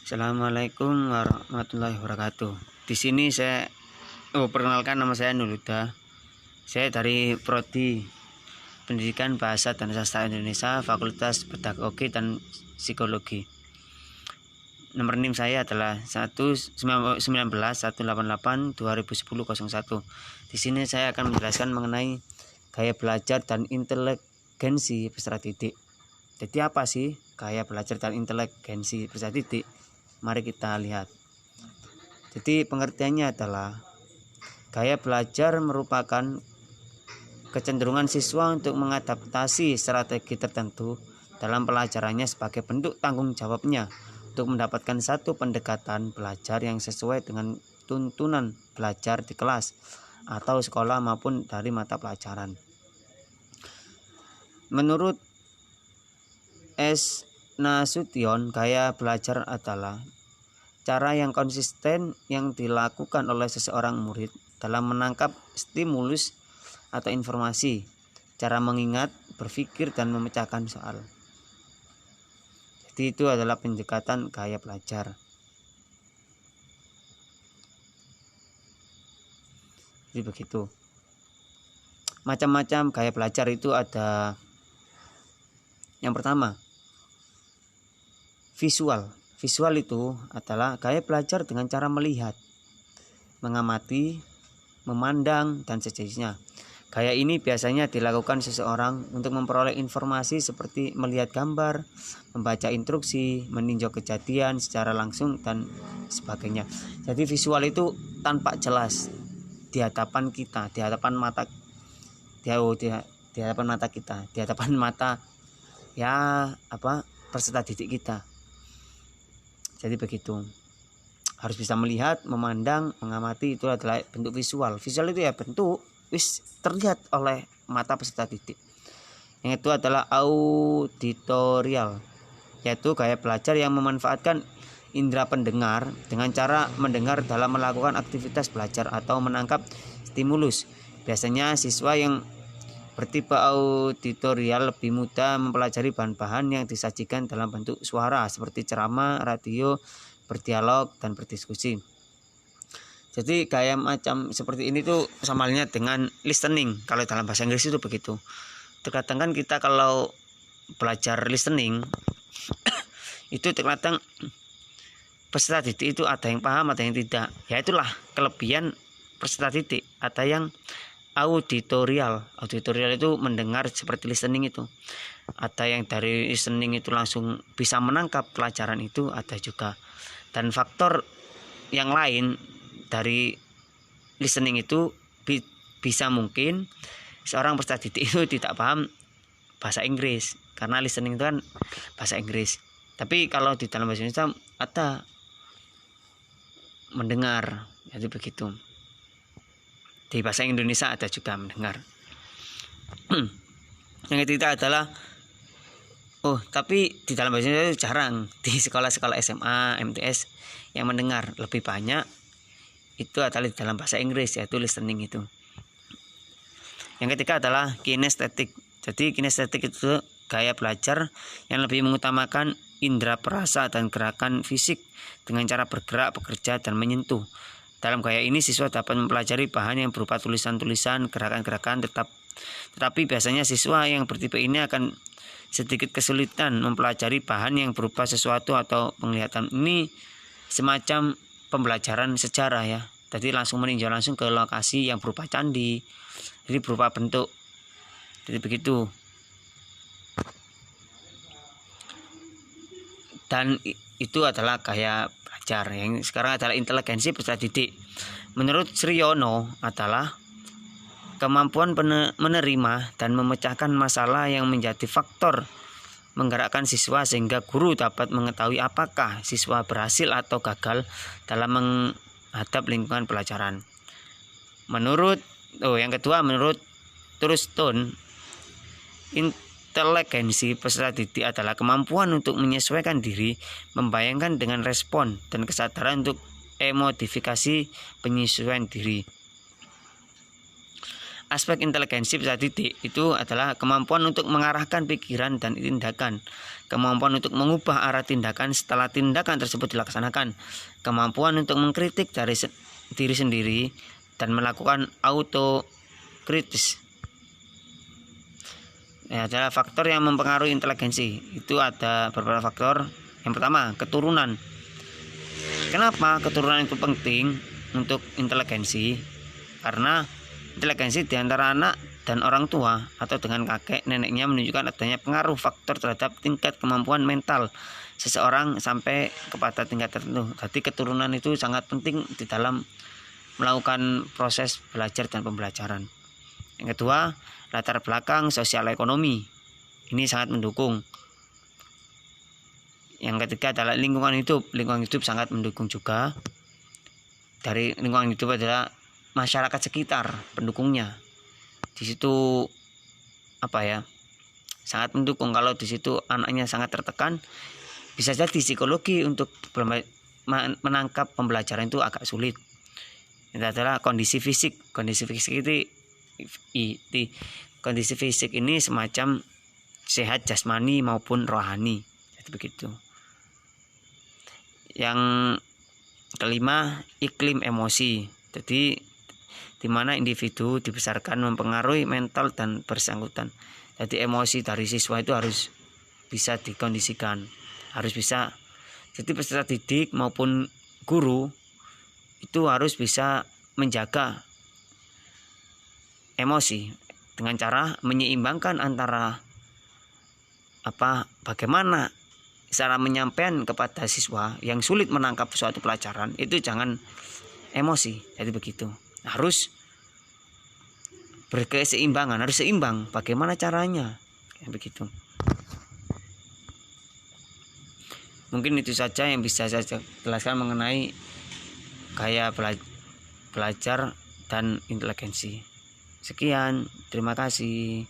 Assalamualaikum warahmatullahi wabarakatuh. Di sini saya perkenalkan, nama saya Nurhuda. Saya dari Prodi Pendidikan Bahasa dan Sastra Indonesia, Fakultas Pedagogi dan Psikologi. Nomor NIM saya adalah 1191881201001. Di sini saya akan menjelaskan mengenai gaya belajar dan inteligensi peserta didik. Jadi apa sih gaya belajar dan inteligensi peserta didik? Mari kita lihat. Jadi pengertiannya adalah gaya belajar merupakan kecenderungan siswa untuk mengadaptasi strategi tertentu dalam pelajarannya sebagai bentuk tanggung jawabnya untuk mendapatkan satu pendekatan belajar yang sesuai dengan tuntunan belajar di kelas atau sekolah maupun dari mata pelajaran. Menurut S. Nasution, gaya belajar adalah cara yang konsisten yang dilakukan oleh seseorang murid dalam menangkap stimulus atau informasi, cara mengingat, berpikir, dan memecahkan soal. Jadi itu adalah pendekatan gaya belajar. Jadi begitu. Macam-macam gaya belajar itu ada. Yang pertama, visual. Visual itu adalah gaya belajar dengan cara melihat, mengamati, memandang, dan sejenisnya. Gaya ini biasanya dilakukan seseorang untuk memperoleh informasi seperti melihat gambar, membaca instruksi, meninjau kejadian secara langsung, dan sebagainya. Jadi visual itu tampak jelas di hadapan kita, di hadapan mata kita, di hadapan mata peserta didik kita. Jadi begitu, harus bisa melihat, memandang, mengamati, itu adalah bentuk visual. Visual itu ya bentuk terlihat oleh mata peserta didik. Yang itu adalah auditorial, yaitu gaya belajar yang memanfaatkan indera pendengar dengan cara mendengar dalam melakukan aktivitas belajar atau menangkap stimulus. Biasanya siswa yang bertipe auditorial lebih mudah mempelajari bahan-bahan yang disajikan dalam bentuk suara seperti ceramah, radio, berdialog, dan berdiskusi. Jadi gaya macam seperti ini tuh sama halnya dengan listening. Kalau dalam bahasa Inggris itu begitu. Terkadang kan kita kalau belajar listening itu terkadang peserta didik itu ada yang paham, ada yang tidak. Ya itulah kelebihan peserta didik. Ada yang auditorial itu mendengar seperti listening itu. Ada yang dari listening itu langsung bisa menangkap pelajaran itu, ada juga. Dan faktor yang lain dari listening itu bisa mungkin seorang peserta didik itu tidak paham bahasa Inggris karena listening itu kan bahasa Inggris. Tapi kalau di dalam bahasa Indonesia ada mendengar, jadi begitu. Di bahasa Indonesia ada juga mendengar. Yang ketiga adalah tapi di dalam bahasa Indonesia itu jarang. Di sekolah-sekolah SMA, MTS yang mendengar lebih banyak itu adalah di dalam bahasa Inggris, yaitu listening itu. Yang ketiga adalah kinestetik. Jadi kinestetik itu gaya belajar yang lebih mengutamakan indera perasa dan gerakan fisik dengan cara bergerak, bekerja, dan menyentuh. Dalam gaya ini siswa dapat mempelajari bahan yang berupa tulisan-tulisan, gerakan-gerakan, tetapi biasanya siswa yang bertipe ini akan sedikit kesulitan mempelajari bahan yang berupa sesuatu atau penglihatan. Ini semacam pembelajaran sejarah ya. Jadi langsung meninjau langsung ke lokasi yang berupa candi, jadi berupa bentuk. Jadi begitu. Dan itu adalah gaya belajar. Yang sekarang adalah inteligensi peserta didik. Menurut Sriono adalah kemampuan menerima dan memecahkan masalah yang menjadi faktor menggerakkan siswa sehingga guru dapat mengetahui apakah siswa berhasil atau gagal dalam menghadap lingkungan pelajaran. Yang kedua, menurut Thurston, inteligensi peserta didik adalah kemampuan untuk menyesuaikan diri, membayangkan dengan respon, dan kesadaran untuk modifikasi penyesuaian diri. aspek inteligensi pada didik itu adalah kemampuan untuk mengarahkan pikiran dan tindakan, kemampuan untuk mengubah arah tindakan setelah tindakan tersebut dilaksanakan, kemampuan untuk mengkritik dari diri sendiri dan melakukan autokritis. Adalah faktor yang mempengaruhi inteligensi. Itu ada beberapa faktor. Yang pertama, keturunan. Kenapa keturunan itu penting untuk inteligensi? Karena inteligensi di antara anak dan orang tua atau dengan kakek neneknya menunjukkan adanya pengaruh faktor terhadap tingkat kemampuan mental seseorang sampai kepada tingkat tertentu. Jadi keturunan itu sangat penting di dalam melakukan proses belajar dan pembelajaran. Yang kedua, latar belakang sosial ekonomi. Ini sangat mendukung. Yang ketiga adalah lingkungan hidup. Lingkungan hidup sangat mendukung juga. Dari lingkungan hidup adalah masyarakat sekitar, pendukungnya. Di situ sangat mendukung. Kalau di situ anaknya sangat tertekan, bisa jadi psikologi untuk menangkap pembelajaran itu agak sulit. Itu adalah kondisi fisik. Kondisi fisik ini semacam sehat jasmani maupun rohani. Jadi begitu. Yang kelima, iklim emosi. Jadi di mana individu dibesarkan mempengaruhi mental dan bersangkutan. Jadi emosi dari siswa itu harus bisa dikondisikan, harus bisa. Jadi peserta didik maupun guru itu harus bisa menjaga emosi dengan cara menyeimbangkan antara bagaimana cara menyampaikan kepada siswa yang sulit menangkap suatu pelajaran itu jangan emosi. Jadi begitu. Harus berkeseimbangan, harus seimbang. Bagaimana caranya? Begitu. Mungkin itu saja yang bisa saya jelaskan mengenai gaya belajar dan inteligensi. Sekian, terima kasih.